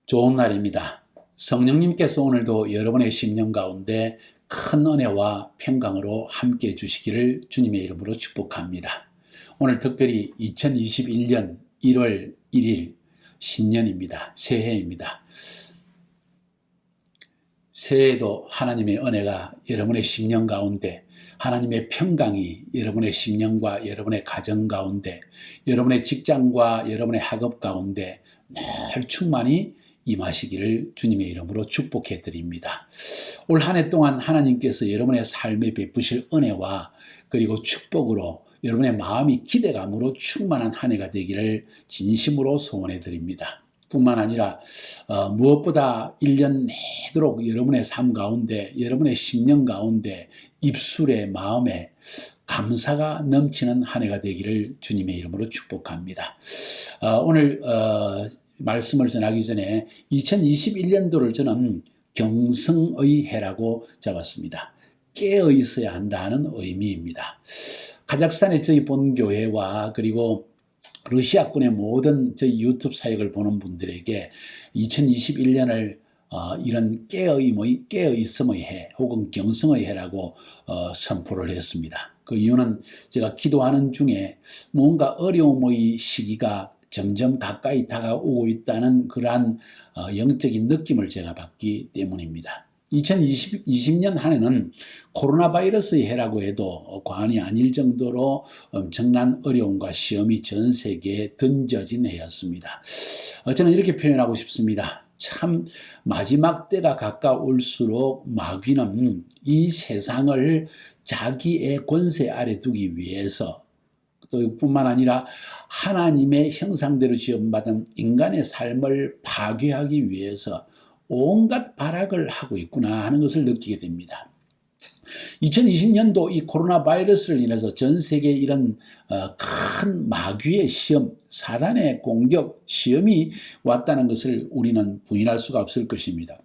좋은 날입니다. 성령님께서 오늘도 여러분의 심령 가운데 큰 은혜와 평강으로 함께 해주시기를 주님의 이름으로 축복합니다. 오늘 특별히 2021년 1월 1일 신년입니다. 새해입니다. 새해에도 하나님의 은혜가 여러분의 심령 가운데, 하나님의 평강이 여러분의 심령과 여러분의 가정 가운데, 여러분의 직장과 여러분의 학업 가운데 늘 충만히 임하시기를 주님의 이름으로 축복해 드립니다. 올 한 해 동안 하나님께서 여러분의 삶에 베푸실 은혜와 그리고 축복으로 여러분의 마음이 기대감으로 충만한 한 해가 되기를 진심으로 소원해 드립니다. 뿐만 아니라 무엇보다 1년 내도록 여러분의 삶 가운데, 여러분의 심령 가운데, 입술에, 마음에 감사가 넘치는 한 해가 되기를 주님의 이름으로 축복합니다. 오늘 말씀을 전하기 전에 2021년도를 저는 경성의 해라고 잡았습니다. 깨어 있어야 한다는 의미입니다. 카자흐스탄의 저희 본교회와 그리고 러시아군의 모든 저희 유튜브 사역을 보는 분들에게 2021년을 이런 깨어 있음의 해 혹은 경성의 해라고 선포를 했습니다. 그 이유는 제가 기도하는 중에 뭔가 어려움의 시기가 점점 가까이 다가오고 있다는 그러한 영적인 느낌을 제가 받기 때문입니다. 2020년 한 해는 코로나 바이러스의 해라고 해도 과언이 아닐 정도로 엄청난 어려움과 시험이 전 세계에 던져진 해였습니다. 저는 이렇게 표현하고 싶습니다. 참 마지막 때가 가까울수록 마귀는 이 세상을 자기의 권세 아래 두기 위해서, 또 뿐만 아니라 하나님의 형상대로 지음받은 인간의 삶을 파괴하기 위해서 온갖 발악을 하고 있구나 하는 것을 느끼게 됩니다. 2020년도 이 코로나 바이러스를 인해서 전 세계에 이런 큰 마귀의 시험, 사단의 공격, 시험이 왔다는 것을 우리는 부인할 수가 없을 것입니다.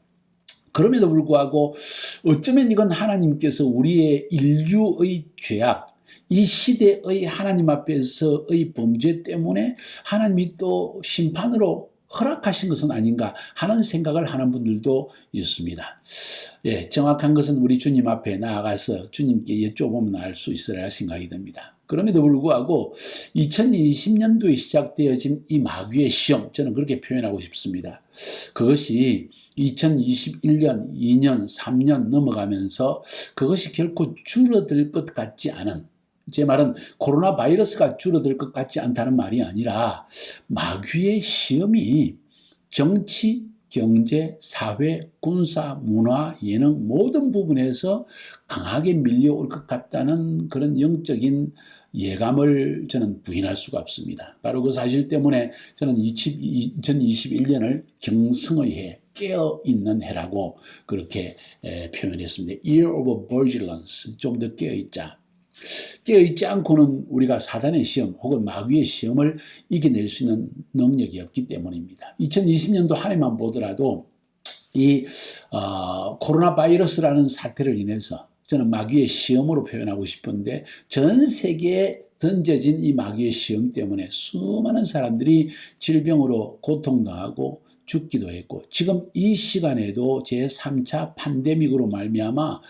그럼에도 불구하고 어쩌면 이건 하나님께서 우리의 인류의 죄악, 이 시대의 하나님 앞에서의 범죄 때문에 하나님이 또 심판으로 허락하신 것은 아닌가 하는 생각을 하는 분들도 있습니다. 예, 정확한 것은 우리 주님 앞에 나아가서 주님께 여쭤보면 알 수 있으리라 생각이 듭니다. 그럼에도 불구하고 2020년도에 시작되어진 이 마귀의 시험, 저는 그렇게 표현하고 싶습니다. 그것이 2021년, 2년, 3년 넘어가면서 그것이 결코 줄어들 것 같지 않은, 제 말은 코로나 바이러스가 줄어들 것 같지 않다는 말이 아니라 마귀의 시험이 정치, 경제, 사회, 군사, 문화, 예능 모든 부분에서 강하게 밀려올 것 같다는 그런 영적인 예감을 저는 부인할 수가 없습니다. 바로 그 사실 때문에 저는 2021년을 경성의 해, 깨어있는 해라고 그렇게 표현했습니다. Year of Vigilance, 좀 더 깨어있자. 깨어있지 않고는 우리가 사단의 시험 혹은 마귀의 시험을 이겨낼 수 있는 능력이 없기 때문입니다. 2020년도 한 해만 보더라도 이 코로나 바이러스라는 사태를 인해서 저는 마귀의 시험으로 표현하고 싶은데, 전 세계에 던져진 이 마귀의 시험 때문에 수많은 사람들이 질병으로 고통당하고 죽기도 했고, 지금 이 시간에도 제3차 팬데믹으로 말미암아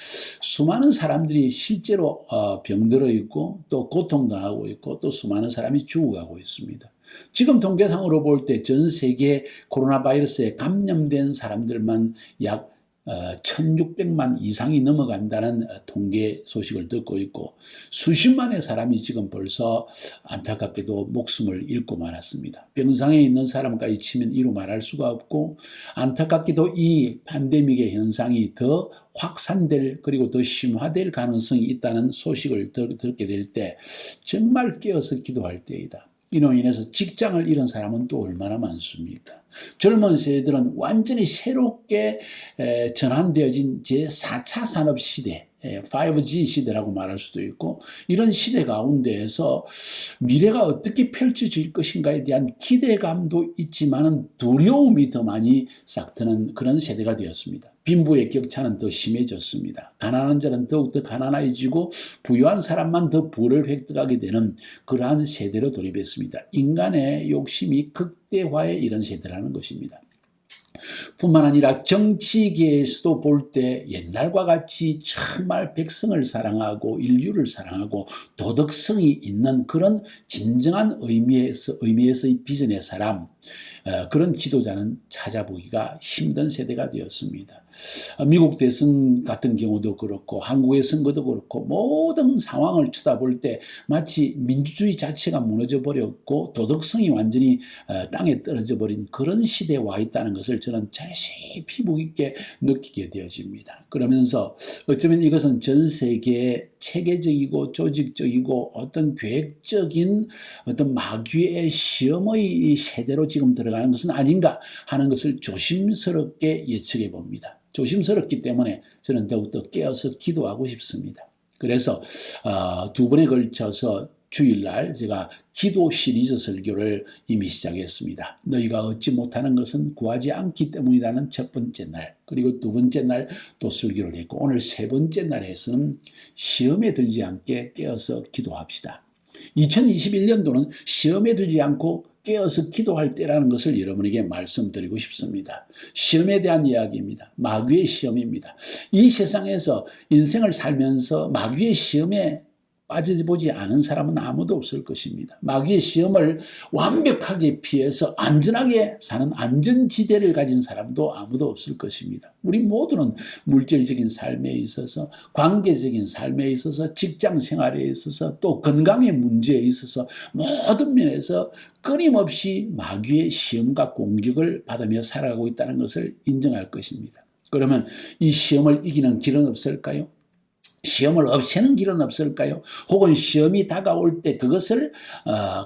수많은 사람들이 실제로 병들어 있고 또 고통당하고 있고 또 수많은 사람이 죽어가고 있습니다. 지금 통계상으로 볼 때 전 세계 코로나 바이러스에 감염된 사람들만 약 1600만 이상이 넘어간다는 통계 소식을 듣고 있고, 수십만의 사람이 지금 벌써 안타깝게도 목숨을 잃고 말았습니다. 병상에 있는 사람까지 치면 이루 말할 수가 없고, 안타깝게도 이 팬데믹의 현상이 더 확산될 그리고 더 심화될 가능성이 있다는 소식을 듣게 될 때 정말 깨어서 기도할 때이다. 이로 인해서 직장을 잃은 사람은 또 얼마나 많습니까? 젊은 세대들은 완전히 새롭게 전환되어진 제4차 산업 시대, 5G 시대라고 말할 수도 있고, 이런 시대 가운데에서 미래가 어떻게 펼쳐질 것인가에 대한 기대감도 있지만 두려움이 더 많이 싹트는 그런 세대가 되었습니다. 빈부의 격차는 더 심해졌습니다. 가난한 자는 더욱더 가난해지고 부유한 사람만 더 부를 획득하게 되는 그러한 세대로 돌입했습니다. 인간의 욕심이 극대화의 이런 세대라는 것입니다. 뿐만 아니라 정치계에서도 볼 때 옛날과 같이 정말 백성을 사랑하고 인류를 사랑하고 도덕성이 있는 그런 진정한 의미에서의 비전의 사람, 그런 지도자는 찾아보기가 힘든 세대가 되었습니다. 미국 대선 같은 경우도 그렇고 한국의 선거도 그렇고 모든 상황을 쳐다볼 때 마치 민주주의 자체가 무너져 버렸고 도덕성이 완전히 땅에 떨어져 버린 그런 시대에 와 있다는 것을 저는 자세히 피부 깊게 느끼게 되어집니다. 그러면서 어쩌면 이것은 전 세계의 체계적이고 조직적이고 어떤 계획적인 어떤 마귀의 시험의 세대로 지금 들어가는 것은 아닌가 하는 것을 조심스럽게 예측해 봅니다. 조심스럽기 때문에 저는 더욱더 깨어서 기도하고 싶습니다. 그래서 두 번에 걸쳐서 주일날 제가 기도 시리즈 설교를 이미 시작했습니다. 너희가 얻지 못하는 것은 구하지 않기 때문이라는 첫 번째 날, 그리고 두 번째 날 또 설교를 했고, 오늘 세 번째 날에서는 시험에 들지 않게 깨어서 기도합시다. 2021년도는 시험에 들지 않고 깨어서 기도할 때라는 것을 여러분에게 말씀드리고 싶습니다. 시험에 대한 이야기입니다. 마귀의 시험입니다. 이 세상에서 인생을 살면서 마귀의 시험에 빠져보지 않은 사람은 아무도 없을 것입니다. 마귀의 시험을 완벽하게 피해서 안전하게 사는 안전지대를 가진 사람도 아무도 없을 것입니다. 우리 모두는 물질적인 삶에 있어서, 관계적인 삶에 있어서, 직장 생활에 있어서, 또 건강의 문제에 있어서 모든 면에서 끊임없이 마귀의 시험과 공격을 받으며 살아가고 있다는 것을 인정할 것입니다. 그러면 이 시험을 이기는 길은 없을까요? 시험을 없애는 길은 없을까요? 혹은 시험이 다가올 때 그것을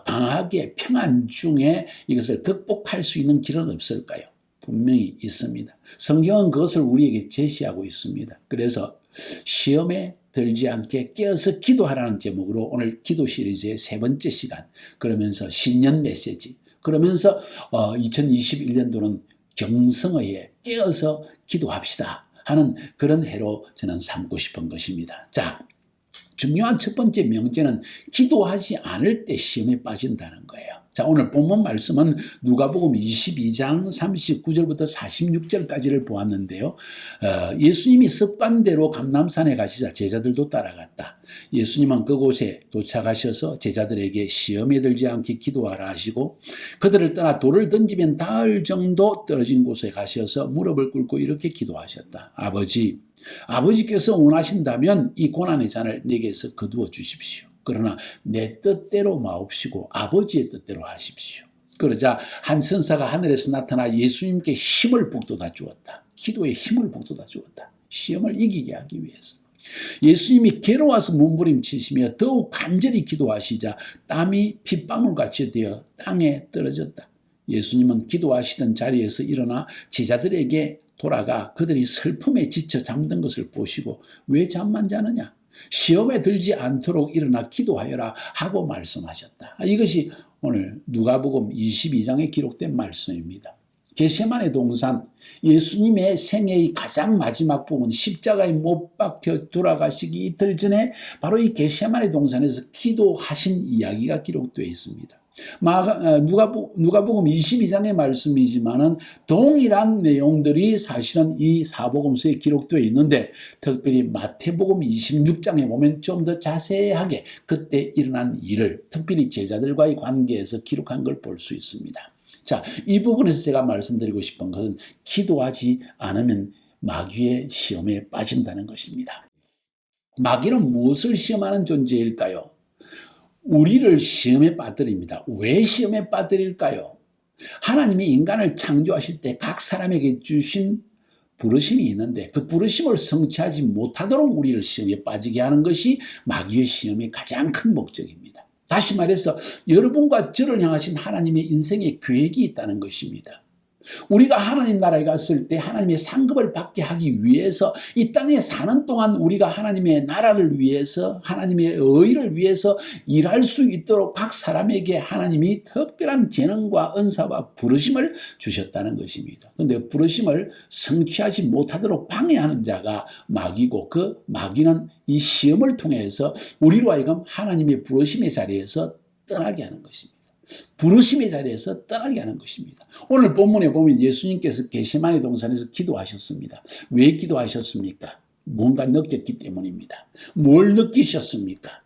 강하게 평안 중에 이것을 극복할 수 있는 길은 없을까요? 분명히 있습니다. 성경은 그것을 우리에게 제시하고 있습니다. 그래서 시험에 들지 않게 깨어서 기도하라는 제목으로 오늘 기도 시리즈의 세 번째 시간, 그러면서 신년 메시지, 그러면서 2021년도는 경성어에 깨어서 기도합시다 하는 그런 해로 저는 삼고 싶은 것입니다. 자, 중요한 첫 번째 명제는 기도하지 않을 때 시험에 빠진다는 거예요. 자, 오늘 본문 말씀은 누가복음 22장 39절부터 46절까지를 보았는데요. 예수님이 습관대로 감람산에 가시자 제자들도 따라갔다. 예수님은 그곳에 도착하셔서 제자들에게 시험에 들지 않게 기도하라 하시고, 그들을 떠나 돌을 던지면 닿을 정도 떨어진 곳에 가셔서 무릎을 꿇고 이렇게 기도하셨다. 아버지께서 원하신다면 이 고난의 잔을 내게서 거두어 주십시오. 그러나 내 뜻대로 마옵시고 아버지의 뜻대로 하십시오. 그러자 한 천사가 하늘에서 나타나 예수님께 힘을 북돋아 주었다. 기도에 힘을 북돋아 주었다. 시험을 이기게 하기 위해서. 예수님이 괴로워서 몸부림치시며 더욱 간절히 기도하시자 땀이 핏방울같이 되어 땅에 떨어졌다. 예수님은 기도하시던 자리에서 일어나 제자들에게 돌아가 그들이 슬픔에 지쳐 잠든 것을 보시고 왜 잠만 자느냐? 시험에 들지 않도록 일어나 기도하여라 하고 말씀하셨다. 이것이 오늘 누가복음 22장에 기록된 말씀입니다. 겟세마네 동산, 예수님의 생애의 가장 마지막 부분, 십자가에 못 박혀 돌아가시기 이틀 전에 바로 이 겟세마네 동산에서 기도하신 이야기가 기록되어 있습니다. 누가복음 22장의 말씀이지만은 동일한 내용들이 사실은 이 사복음서에 기록되어 있는데, 특별히 마태복음 26장에 보면 좀 더 자세하게 그때 일어난 일을 특별히 제자들과의 관계에서 기록한 걸 볼 수 있습니다. 자, 이 부분에서 제가 말씀드리고 싶은 것은 기도하지 않으면 마귀의 시험에 빠진다는 것입니다. 마귀는 무엇을 시험하는 존재일까요? 우리를 시험에 빠뜨립니다. 왜 시험에 빠뜨릴까요? 하나님이 인간을 창조하실 때 각 사람에게 주신 부르심이 있는데 그 부르심을 성취하지 못하도록 우리를 시험에 빠지게 하는 것이 마귀의 시험의 가장 큰 목적입니다. 다시 말해서 여러분과 저를 향하신 하나님의 인생의 계획이 있다는 것입니다. 우리가 하나님 나라에 갔을 때 하나님의 상급을 받게 하기 위해서 이 땅에 사는 동안 우리가 하나님의 나라를 위해서 하나님의 의를 위해서 일할 수 있도록 각 사람에게 하나님이 특별한 재능과 은사와 부르심을 주셨다는 것입니다. 그런데 부르심을 성취하지 못하도록 방해하는 자가 마귀고, 그 마귀는 이 시험을 통해서 우리로 하여금 하나님의 부르심의 자리에서 떠나게 하는 것입니다. 부르심의 자리에서 떠나게 하는 것입니다. 오늘 본문에 보면 예수님께서 겟세마네 동산에서 기도하셨습니다. 왜 기도하셨습니까? 뭔가 느꼈기 때문입니다. 뭘 느끼셨습니까?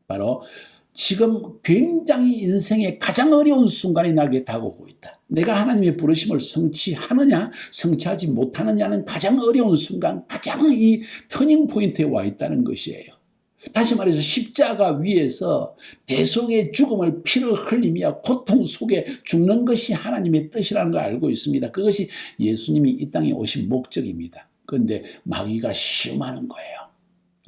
바로 지금 굉장히 인생의 가장 어려운 순간이 나게 다가오고 있다. 내가 하나님의 부르심을 성취하느냐 성취하지 못하느냐는 가장 어려운 순간, 가장 이 터닝 포인트에 와 있다는 것이에요. 다시 말해서 십자가 위에서 대속의 죽음을 피를 흘리며 고통 속에 죽는 것이 하나님의 뜻이라는 걸 알고 있습니다. 그것이 예수님이 이 땅에 오신 목적입니다. 그런데 마귀가 시험하는 거예요.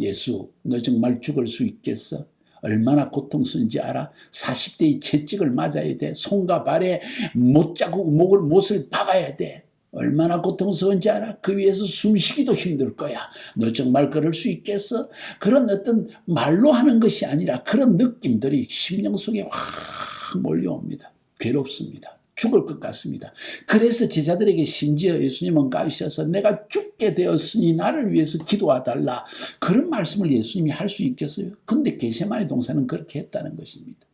예수, 너 정말 죽을 수 있겠어? 얼마나 고통스러운지 알아? 40대의 채찍을 맞아야 돼. 손과 발에 못을 박아야 돼. 얼마나 고통스러운지 알아? 그 위에서 숨쉬기도 힘들 거야. 너 정말 그럴 수 있겠어? 그런 어떤 말로 하는 것이 아니라 그런 느낌들이 심령 속에 확 몰려옵니다. 괴롭습니다. 죽을 것 같습니다. 그래서 제자들에게 심지어 예수님은 가셔서 내가 죽게 되었으니 나를 위해서 기도해달라. 그런 말씀을 예수님이 할 수 있겠어요? 근데 겟세마네 동산은 그렇게 했다는 것입니다.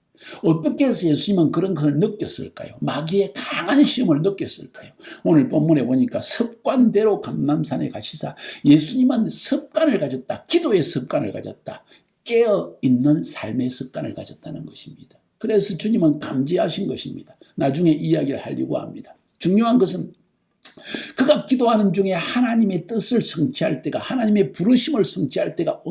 어떻게 해서 예수님은 그런 것을 느꼈을까요? 마귀의 강한 시험을 느꼈을까요? 오늘 본문에 보니까 습관대로 감람산에 가시자 예수님은 습관을 가졌다. 기도의 습관을 가졌다. 깨어있는 삶의 습관을 가졌다는 것입니다. 그래서 주님은 감지하신 것입니다. 나중에 이야기를 하려고 합니다. 중요한 것은 그가 기도하는 중에 하나님의 뜻을 성취할 때가, 하나님의 부르심을 성취할 때가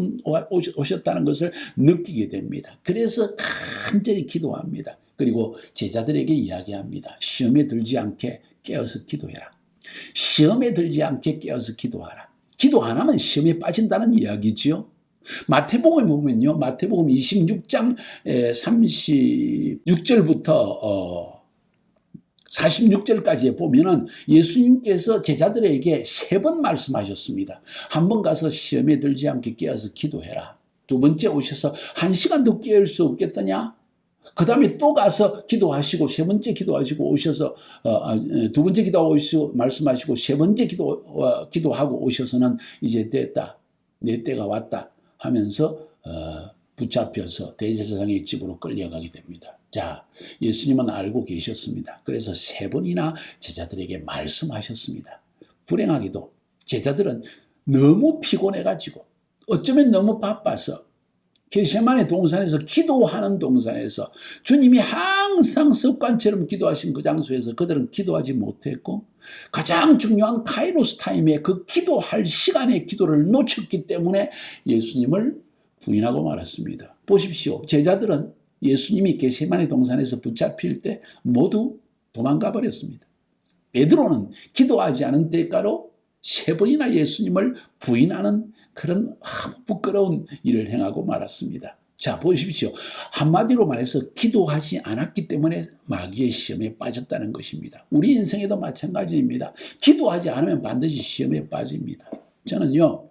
오셨다는 것을 느끼게 됩니다. 그래서 간절히 기도합니다. 그리고 제자들에게 이야기합니다. 시험에 들지 않게 깨어서 기도해라. 시험에 들지 않게 깨어서 기도하라. 기도 안 하면 시험에 빠진다는 이야기지요. 마태복음에 보면요, 마태복음 26장 36절부터 46절까지 보면은 예수님께서 제자들에게 3번 말씀하셨습니다. 한 번 가서 시험에 들지 않게 깨어서 기도해라. 두 번째 오셔서 1시간도 깨울 수 없겠더냐? 그 다음에 또 가서 기도하시고, 세 번째 기도하시고 오셔서, 두 번째 기도하시고 말씀하시고, 세 번째 기도하고 오셔서는 이제 됐다. 내 때가 왔다. 하면서 붙잡혀서 대제사장의 집으로 끌려가게 됩니다. 자, 예수님은 알고 계셨습니다. 그래서 3번이나 제자들에게 말씀하셨습니다. 불행하게도 제자들은 너무 피곤해가지고 어쩌면 너무 바빠서 겟세마네 동산에서 기도하는 동산에서 주님이 항상 습관처럼 기도하신 그 장소에서 그들은 기도하지 못했고 가장 중요한 카이로스 타임에 그 기도할 시간의 기도를 놓쳤기 때문에 예수님을 부인하고 말았습니다. 보십시오. 제자들은 예수님이 겟세마네 동산에서 붙잡힐 때 모두 도망가 버렸습니다. 베드로는 기도하지 않은 대가로 3번이나 예수님을 부인하는 그런 부끄러운 일을 행하고 말았습니다. 자, 보십시오. 한마디로 말해서 기도하지 않았기 때문에 마귀의 시험에 빠졌다는 것입니다. 우리 인생에도 마찬가지입니다. 기도하지 않으면 반드시 시험에 빠집니다. 저는요,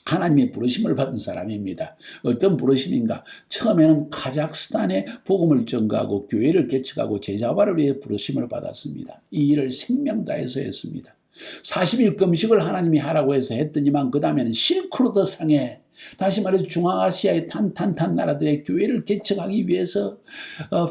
하나님의 부르심을 받은 사람입니다. 어떤 부르심인가? 처음에는 카자흐스탄에 복음을 전가하고 교회를 개척하고 제자화를 위해 부르심을 받았습니다. 이 일을 생명 다해서 했습니다. 40일 금식을 하나님이 하라고 해서 했더니만 그 다음에는 실크로드 상에 다시 말해서 중앙아시아의 탄탄탄 나라들의 교회를 개척하기 위해서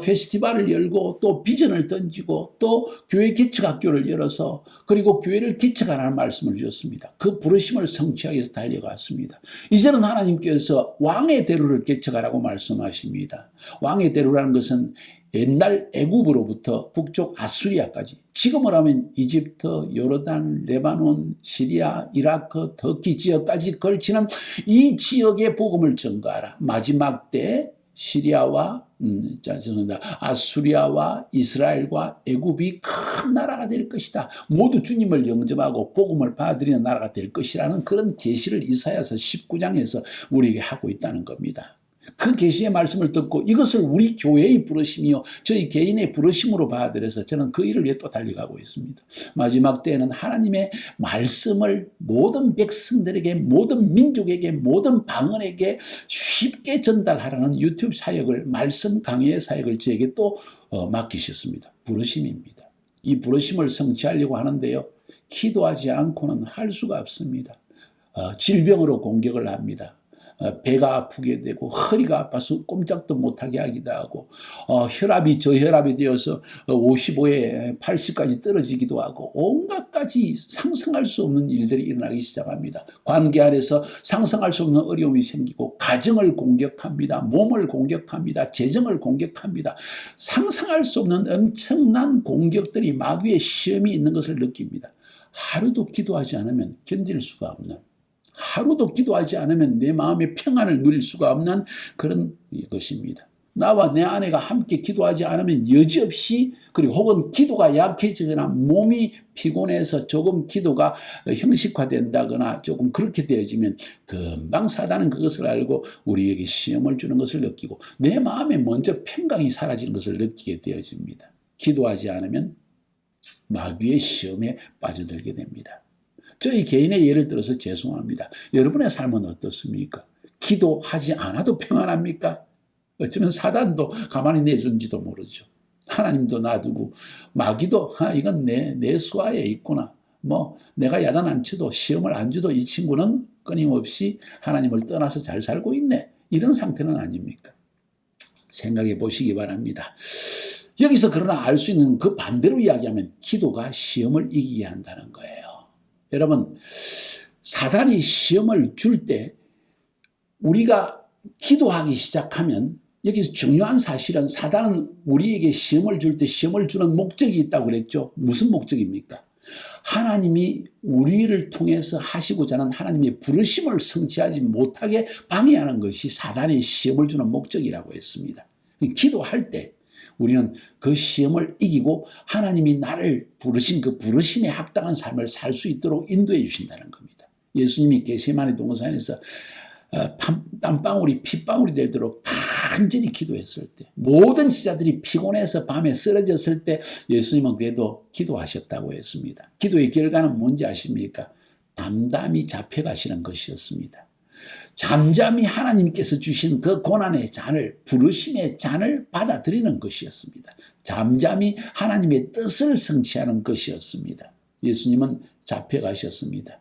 페스티벌을 열고 또 비전을 던지고 또 교회 개척학교를 열어서 그리고 교회를 개척하라는 말씀을 주셨습니다. 그 부르심을 성취하기 위해서 달려갔습니다. 이제는 하나님께서 왕의 대로를 개척하라고 말씀하십니다. 왕의 대로라는 것은 옛날 애굽으로부터 북쪽 아수리아까지, 지금을 하면 이집트, 요르단, 레바논, 시리아, 이라크, 터키 지역까지 걸치는 이 지역의 복음을 전가하라. 마지막 때 시리아와 아수리아와 이스라엘과 애굽이 큰 나라가 될 것이다. 모두 주님을 영접하고 복음을 받아들이는 나라가 될 것이라는 그런 계시를 이사야서 19장에서 우리에게 하고 있다는 겁니다. 그 계시의 말씀을 듣고 이것을 우리 교회의 부르심이요 저희 개인의 부르심으로 받아들여서 저는 그 일을 위해 또 달려가고 있습니다. 마지막 때에는 하나님의 말씀을 모든 백성들에게, 모든 민족에게, 모든 방언에게 쉽게 전달하라는 유튜브 사역을, 말씀 강의의 사역을 저에게 또 맡기셨습니다. 부르심입니다. 이 부르심을 성취하려고 하는데요, 기도하지 않고는 할 수가 없습니다. 질병으로 공격을 합니다. 배가 아프게 되고 허리가 아파서 꼼짝도 못하게 하기도 하고 혈압이 저혈압이 되어서 55에 80까지 떨어지기도 하고 온갖 가지 상상할 수 없는 일들이 일어나기 시작합니다. 관계 안에서 상상할 수 없는 어려움이 생기고 가정을 공격합니다. 몸을 공격합니다. 재정을 공격합니다. 상상할 수 없는 엄청난 공격들이 마귀의 시험이 있는 것을 느낍니다. 하루도 기도하지 않으면 견딜 수가 없는, 하루도 기도하지 않으면 내 마음의 평안을 누릴 수가 없는 그런 것입니다. 나와 내 아내가 함께 기도하지 않으면 여지없이, 그리고 혹은 기도가 약해지거나 몸이 피곤해서 조금 기도가 형식화된다거나 조금 그렇게 되어지면 금방 사단은 그것을 알고 우리에게 시험을 주는 것을 느끼고 내 마음에 먼저 평강이 사라지는 것을 느끼게 되어집니다. 기도하지 않으면 마귀의 시험에 빠져들게 됩니다. 저희 개인의 예를 들어서 죄송합니다. 여러분의 삶은 어떻습니까? 기도하지 않아도 평안합니까? 어쩌면 사단도 가만히 내준지도 모르죠. 하나님도 놔두고 마귀도 이건 내 수하에 있구나. 내가 야단 안 쳐도 시험을 안 줘도 이 친구는 끊임없이 하나님을 떠나서 잘 살고 있네. 이런 상태는 아닙니까? 생각해 보시기 바랍니다. 여기서 그러나 알 수 있는 그 반대로 이야기하면 기도가 시험을 이기게 한다는 거예요. 여러분, 사단이 시험을 줄 때 우리가 기도하기 시작하면, 여기서 중요한 사실은 사단은 우리에게 시험을 줄 때 시험을 주는 목적이 있다고 그랬죠. 무슨 목적입니까? 하나님이 우리를 통해서 하시고자 하는 하나님의 부르심을 성취하지 못하게 방해하는 것이 사단의 시험을 주는 목적이라고 했습니다. 기도할 때 우리는 그 시험을 이기고 하나님이 나를 부르신 그 부르심에 합당한 삶을 살 수 있도록 인도해 주신다는 겁니다. 예수님이 겟세마네 동산에서 땀방울이 핏방울이 되도록 간절히 기도했을 때, 모든 지자들이 피곤해서 밤에 쓰러졌을 때 예수님은 그래도 기도하셨다고 했습니다. 기도의 결과는 뭔지 아십니까? 담담히 잡혀가시는 것이었습니다. 잠잠히 하나님께서 주신 그 고난의 잔을, 부르심의 잔을 받아들이는 것이었습니다. 잠잠히 하나님의 뜻을 성취하는 것이었습니다. 예수님은 잡혀가셨습니다.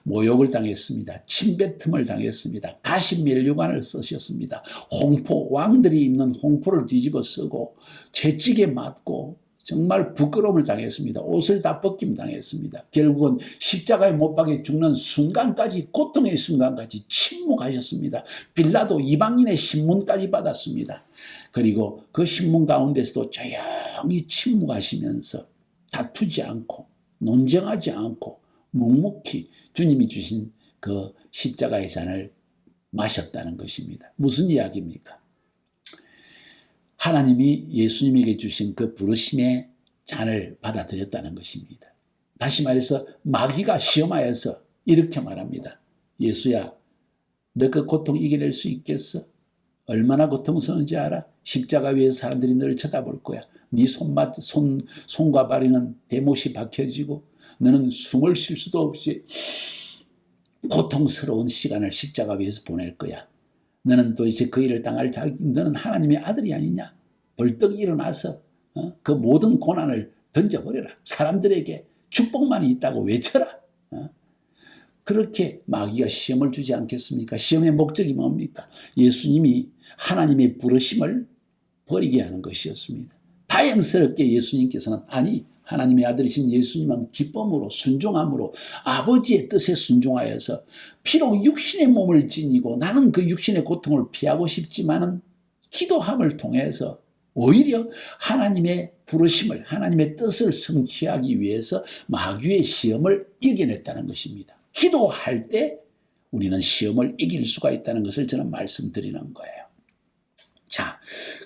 모욕을 당했습니다. 침뱉음을 당했습니다. 가시면류관을 쓰셨습니다. 홍포, 왕들이 입는 홍포를 뒤집어 쓰고 채찍에 맞고 정말 부끄러움을 당했습니다. 옷을 다 벗김 당했습니다. 결국은 십자가에 못 박혀 죽는 순간까지, 고통의 순간까지 침묵하셨습니다. 빌라도 이방인의 신문까지 받았습니다. 그리고 그 신문 가운데서도 조용히 침묵하시면서 다투지 않고 논쟁하지 않고 묵묵히 주님이 주신 그 십자가의 잔을 마셨다는 것입니다. 무슨 이야기입니까? 하나님이 예수님에게 주신 그 부르심의 잔을 받아들였다는 것입니다. 다시 말해서 마귀가 시험하여서 이렇게 말합니다. 예수야, 너 그 고통 이겨낼 수 있겠어? 얼마나 고통스러운지 알아? 십자가 위에서 사람들이 너를 쳐다볼 거야. 네 손과 발에는 대못이 박혀지고 너는 숨을 쉴 수도 없이 고통스러운 시간을 십자가 위에서 보낼 거야. 너는 도대체 그 일을 당할 자격, 너는 하나님의 아들이 아니냐? 벌떡 일어나서 그 모든 고난을 던져버려라. 사람들에게 축복만이 있다고 외쳐라. 그렇게 마귀가 시험을 주지 않겠습니까? 시험의 목적이 뭡니까? 예수님이 하나님의 부르심을 버리게 하는 것이었습니다. 다행스럽게 예수님께서는 하나님의 아들이신 예수님은 기쁨으로 순종함으로 아버지의 뜻에 순종하여서 비록 육신의 몸을 지니고 나는 그 육신의 고통을 피하고 싶지만은 기도함을 통해서 오히려 하나님의 부르심을, 하나님의 뜻을 성취하기 위해서 마귀의 시험을 이겨냈다는 것입니다. 기도할 때 우리는 시험을 이길 수가 있다는 것을 저는 말씀드리는 거예요. 자,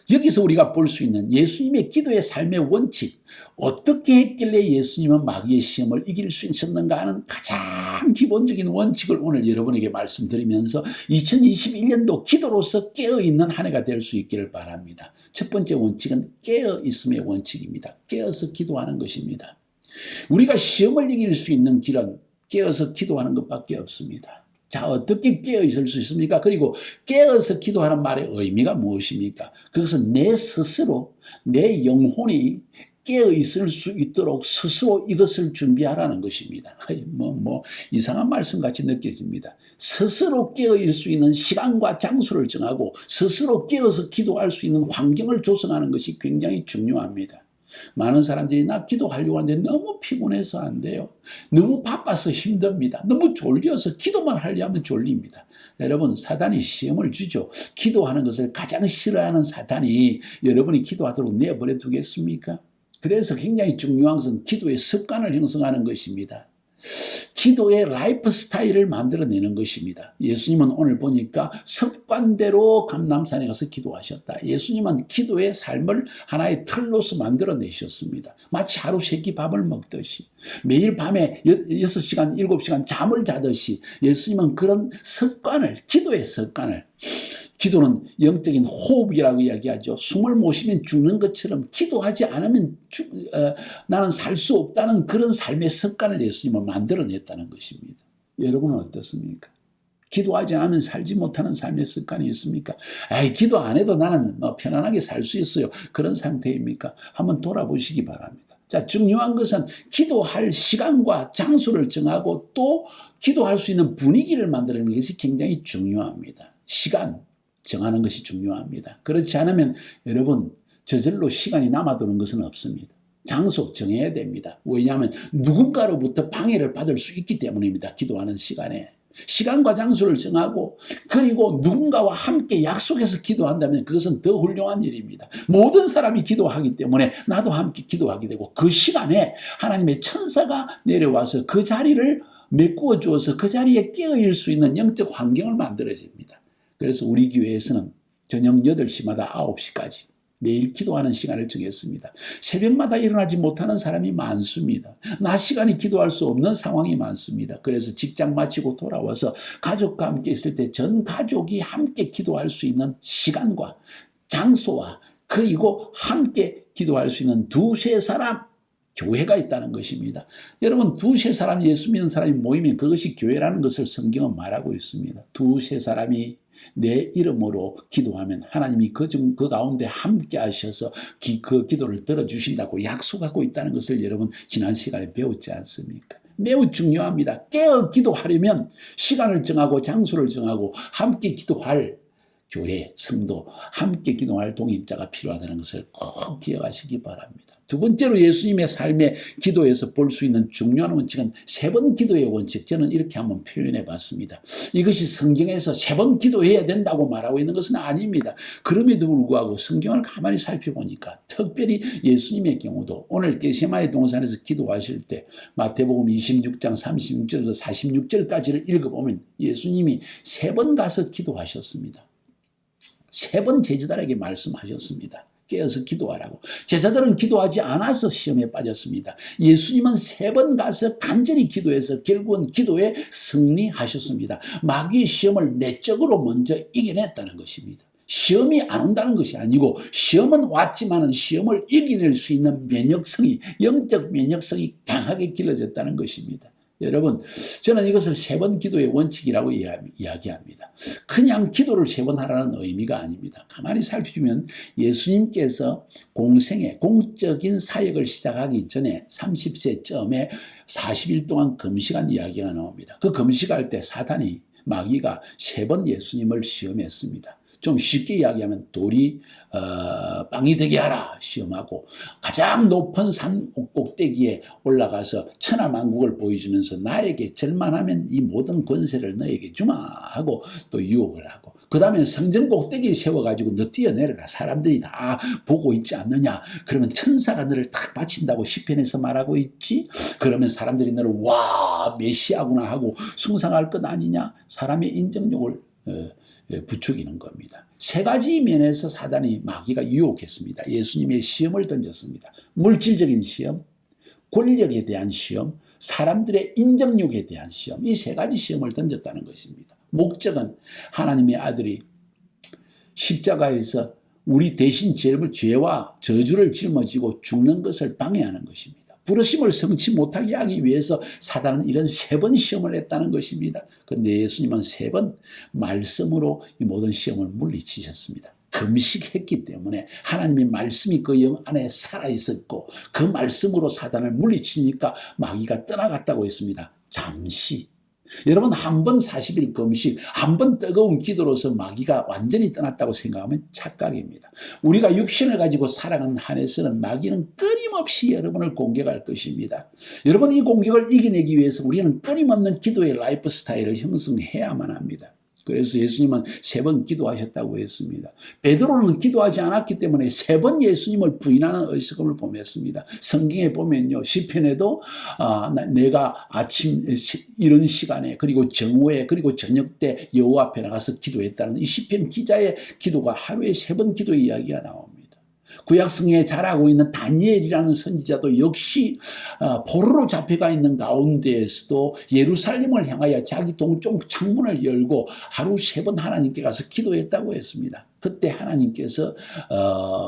여기서 우리가 볼 수 있는 예수님의 기도의 삶의 원칙, 어떻게 했길래 예수님은 마귀의 시험을 이길 수 있었는가 하는 가장 기본적인 원칙을 오늘 여러분에게 말씀드리면서 2021년도 기도로서 깨어있는 한 해가 될 수 있기를 바랍니다. 첫 번째 원칙은 깨어있음의 원칙입니다. 깨어서 기도하는 것입니다. 우리가 시험을 이길 수 있는 길은 깨어서 기도하는 것밖에 없습니다. 자, 어떻게 깨어 있을 수 있습니까? 그리고 깨어서 기도하는 말의 의미가 무엇입니까? 그것은 내 스스로, 내 영혼이 깨어 있을 수 있도록 스스로 이것을 준비하라는 것입니다. 이상한 말씀 같이 느껴집니다. 스스로 깨어 있을 수 있는 시간과 장소를 정하고 스스로 깨어서 기도할 수 있는 환경을 조성하는 것이 굉장히 중요합니다. 많은 사람들이 나 기도하려고 하는데 너무 피곤해서 안 돼요. 너무 바빠서 힘듭니다. 너무 졸려서 기도만 하려면 졸립니다. 여러분, 사단이 시험을 주죠. 기도하는 것을 가장 싫어하는 사단이 여러분이 기도하도록 내버려 두겠습니까? 그래서 굉장히 중요한 것은 기도의 습관을 형성하는 것입니다. 기도의 라이프 스타일을 만들어내는 것입니다. 예수님은 오늘 보니까 습관대로 감람산에 가서 기도하셨다. 예수님은 기도의 삶을 하나의 틀로서 만들어내셨습니다. 마치 하루 세 끼 밥을 먹듯이 매일 밤에 6시간, 7시간 잠을 자듯이 예수님은 그런 습관을, 기도의 습관을, 기도는 영적인 호흡이라고 이야기하죠. 숨을 못 쉬면 죽는 것처럼 기도하지 않으면 나는 살 수 없다는 그런 삶의 습관을 예수님은 만들어냈다는 것입니다. 여러분은 어떻습니까? 기도하지 않으면 살지 못하는 삶의 습관이 있습니까? 기도 안 해도 나는 편안하게 살 수 있어요. 그런 상태입니까? 한번 돌아보시기 바랍니다. 자, 중요한 것은 기도할 시간과 장소를 정하고 또 기도할 수 있는 분위기를 만드는 것이 굉장히 중요합니다. 시간 정하는 것이 중요합니다. 그렇지 않으면 여러분 저절로 시간이 남아도는 것은 없습니다. 장소 정해야 됩니다. 왜냐하면 누군가로부터 방해를 받을 수 있기 때문입니다. 기도하는 시간에. 시간과 장소를 정하고 그리고 누군가와 함께 약속해서 기도한다면 그것은 더 훌륭한 일입니다. 모든 사람이 기도하기 때문에 나도 함께 기도하게 되고 그 시간에 하나님의 천사가 내려와서 그 자리를 메꾸어 주어서 그 자리에 깨어있을 수 있는 영적 환경을 만들어집니다. 그래서 우리 교회에서는 저녁 8시마다 9시까지 매일 기도하는 시간을 정했습니다. 새벽마다 일어나지 못하는 사람이 많습니다. 낮 시간에 기도할 수 없는 상황이 많습니다. 그래서 직장 마치고 돌아와서 가족과 함께 있을 때 전 가족이 함께 기도할 수 있는 시간과 장소와 그리고 함께 기도할 수 있는 두세 사람 교회가 있다는 것입니다. 여러분 두세 사람 예수 믿는 사람이 모이면 그것이 교회라는 것을 성경은 말하고 있습니다. 두세 사람이 내 이름으로 기도하면 하나님이 그 가운데 함께 하셔서 그 기도를 들어주신다고 약속하고 있다는 것을 여러분 지난 시간에 배웠지 않습니까? 매우 중요합니다. 깨어 기도하려면 시간을 정하고 장소를 정하고 함께 기도할 교회, 성도, 함께 기도할 동역자가 필요하다는 것을 꼭 기억하시기 바랍니다. 두 번째로 예수님의 삶의 기도에서 볼 수 있는 중요한 원칙은 3번 기도의 원칙. 저는 이렇게 한번 표현해 봤습니다. 이것이 성경에서 3번 기도해야 된다고 말하고 있는 것은 아닙니다. 그럼에도 불구하고 성경을 가만히 살펴보니까 특별히 예수님의 경우도 오늘 겟세마네 동산에서 기도하실 때 마태복음 26장 36절에서 46절까지를 읽어보면 예수님이 3번 가서 기도하셨습니다. 3번 제자들에게 말씀하셨습니다. 깨어서 기도하라고. 제자들은 기도하지 않아서 시험에 빠졌습니다. 예수님은 3번 가서 간절히 기도해서 결국은 기도에 승리하셨습니다. 마귀의 시험을 내적으로 먼저 이겨냈다는 것입니다. 시험이 안 온다는 것이 아니고 시험은 왔지만 시험을 이겨낼 수 있는 면역성이, 영적 면역성이 강하게 길러졌다는 것입니다. 여러분, 저는 이것을 3번 기도의 원칙이라고 이야기합니다. 그냥 기도를 3번 하라는 의미가 아닙니다. 가만히 살피면 예수님께서 공적인 사역을 시작하기 전에 30세쯤에 40일 동안 금식한 이야기가 나옵니다. 그 금식할 때 사탄이, 마귀가 3번 예수님을 시험했습니다. 좀 쉽게 이야기하면 돌이 빵이 되게 하라 시험하고 가장 높은 산 꼭대기에 올라가서 천하만국을 보여주면서 나에게 절만하면 이 모든 권세를 너에게 주마 하고 또 유혹을 하고 그 다음에 성전 꼭대기에 세워가지고 너 뛰어내려라 사람들이 다 보고 있지 않느냐 그러면 천사가 너를 탁 바친다고 시편에서 말하고 있지 그러면 사람들이 너를 와 메시아구나 하고 숭상할 것 아니냐 사람의 인정력을 부추기는 겁니다. 3가지 면에서 사단이 마귀가 유혹했습니다. 예수님의 시험을 던졌습니다. 물질적인 시험, 권력에 대한 시험, 사람들의 인정력에 대한 시험 이 3가지 시험을 던졌다는 것입니다. 목적은 하나님의 아들이 십자가에서 우리 대신 죄와 저주를 짊어지고 죽는 것을 방해하는 것입니다. 부르심을 성취 못하게 하기 위해서 사단은 이런 3번 시험을 했다는 것입니다. 그런데 예수님은 3번 말씀으로 이 모든 시험을 물리치셨습니다. 금식했기 때문에 하나님의 말씀이 그 영 안에 살아있었고 그 말씀으로 사단을 물리치니까 마귀가 떠나갔다고 했습니다. 잠시. 여러분 한 번 40일 금식, 한 번 뜨거운 기도로서 마귀가 완전히 떠났다고 생각하면 착각입니다. 우리가 육신을 가지고 살아가는 한에서는 마귀는 끊임없이 여러분을 공격할 것입니다. 여러분 이 공격을 이겨내기 위해서 우리는 끊임없는 기도의 라이프 스타일을 형성해야만 합니다. 그래서 예수님은 3번 기도하셨다고 했습니다. 베드로는 기도하지 않았기 때문에 3번 예수님을 부인하는 어리석음을 범했습니다. 성경에 보면요, 시편에도 내가 아침 이런 시간에 그리고 정오에 그리고 저녁 때 여호와 앞에 나가서 기도했다는 이 시편 기자의 기도가 하루에 3번 기도의 이야기가 나옵니다. 구약성경에 잘하고 있는 다니엘이라는 선지자도 역시 포로로 잡혀가 있는 가운데에서도 예루살렘을 향하여 자기 동쪽 창문을 열고 하루 3번 하나님께 가서 기도했다고 했습니다. 그때 하나님께서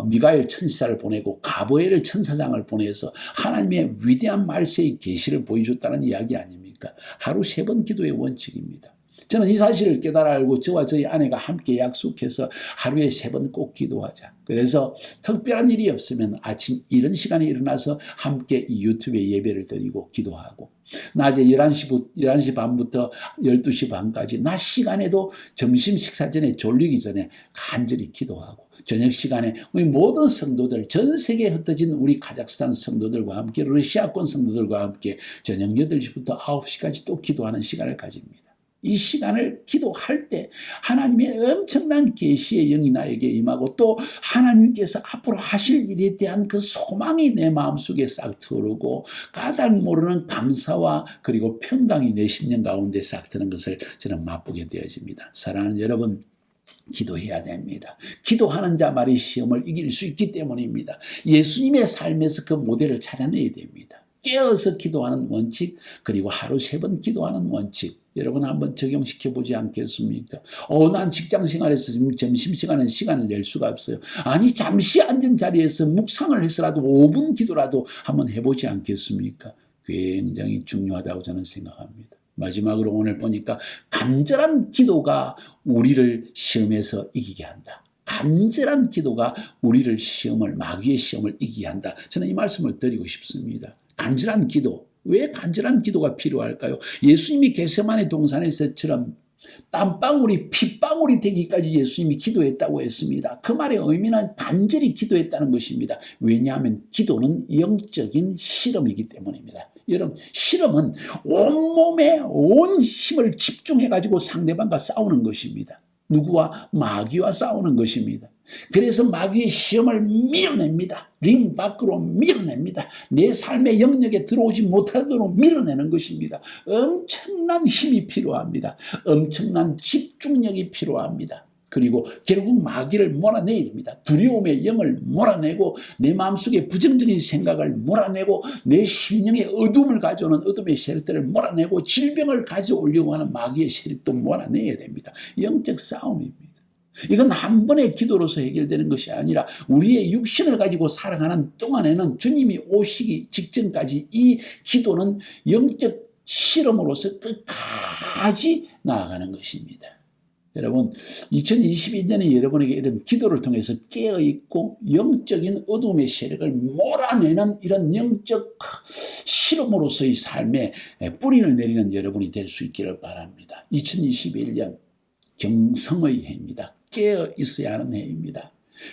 미가엘 천사를 보내고 가브리엘 천사장을 보내서 하나님의 위대한 말세의 계시를 보여줬다는 이야기 아닙니까? 하루 3번 기도의 원칙입니다. 저는 이 사실을 깨달아 알고 저와 저희 아내가 함께 약속해서 하루에 3번 꼭 기도하자. 그래서 특별한 일이 없으면 아침 이런 시간에 일어나서 함께 이 유튜브에 예배를 드리고 기도하고 낮에 11시 반부터 12시 반까지 낮 시간에도 점심 식사 전에 졸리기 전에 간절히 기도하고 저녁 시간에 우리 모든 성도들 전 세계에 흩어진 우리 카자흐스탄 성도들과 함께 러시아권 성도들과 함께 저녁 8시부터 9시까지 또 기도하는 시간을 가집니다. 이 시간을 기도할 때 하나님의 엄청난 계시의 영이 나에게 임하고 또 하나님께서 앞으로 하실 일에 대한 그 소망이 내 마음속에 싹 트오르고 까닭 모르는 감사와 그리고 평강이 내 심령 가운데 싹 트는 것을 저는 맛보게 되어집니다. 사랑하는 여러분, 기도해야 됩니다. 기도하는 자만이 시험을 이길 수 있기 때문입니다. 예수님의 삶에서 그 모델을 찾아내야 됩니다. 깨어서 기도하는 원칙, 그리고 하루 3번 기도하는 원칙, 여러분 한번 적용시켜 보지 않겠습니까? 난 직장 생활에서 점심시간에 시간을 낼 수가 없어요. 아니 잠시 앉은 자리에서 묵상을 해서라도 5분 기도라도 한번 해보지 않겠습니까? 굉장히 중요하다고 저는 생각합니다. 마지막으로 오늘 보니까 간절한 기도가 우리를 시험에서 이기게 한다. 간절한 기도가 우리를 마귀의 시험을 이기게 한다. 저는 이 말씀을 드리고 싶습니다. 간절한 기도. 왜 간절한 기도가 필요할까요? 예수님이 겟세마네 동산에서처럼 땀방울이 핏방울이 되기까지 예수님이 기도했다고 했습니다. 그 말의 의미는 간절히 기도했다는 것입니다. 왜냐하면 기도는 영적인 실험이기 때문입니다. 여러분, 실험은 온몸에 온 힘을 집중해가지고 상대방과 싸우는 것입니다. 누구와? 마귀와 싸우는 것입니다. 그래서 마귀의 시험을 밀어냅니다. 링 밖으로 밀어냅니다. 내 삶의 영역에 들어오지 못하도록 밀어내는 것입니다. 엄청난 힘이 필요합니다. 엄청난 집중력이 필요합니다. 그리고 결국 마귀를 몰아내야 됩니다. 두려움의 영을 몰아내고 내 마음속에 부정적인 생각을 몰아내고 내 심령에 어둠을 가져오는 어둠의 세력들을 몰아내고 질병을 가져오려고 하는 마귀의 세력도 몰아내야 됩니다. 영적 싸움입니다. 이건 한 번의 기도로서 해결되는 것이 아니라 우리의 육신을 가지고 살아가는 동안에는 주님이 오시기 직전까지 이 기도는 영적 실험으로서 끝까지 나아가는 것입니다. 여러분, 2021년에 여러분에게 이런 기도를 통해서 깨어있고 영적인 어둠의 세력을 몰아내는 이런 영적 실험으로서의 삶에 뿌리를 내리는 여러분이 될 수 있기를 바랍니다. 2021년 경성의 해입니다. 깨어 있어야 하는 해입니다.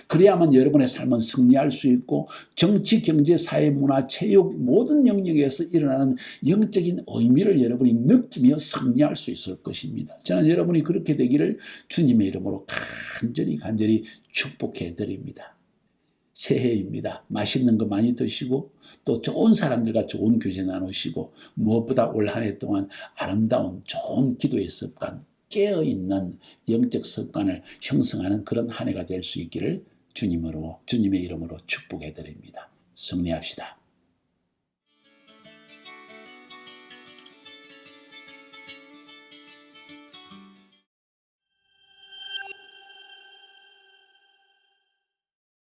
그래야만 여러분의 삶은 승리할 수 있고 정치, 경제, 사회, 문화, 체육 모든 영역에서 일어나는 영적인 의미를 여러분이 느끼며 승리할 수 있을 것입니다. 저는 여러분이 그렇게 되기를 주님의 이름으로 간절히 축복해 드립니다. 새해입니다. 맛있는 거 많이 드시고 또 좋은 사람들과 좋은 교제 나누시고 무엇보다 올 한 해 동안 아름다운 좋은 기도의 습관, 깨어있는 영적 습관을 형성하는 그런 한 해가 될 수 있기를 주님의 이름으로 축복해 드립니다. 승리합시다.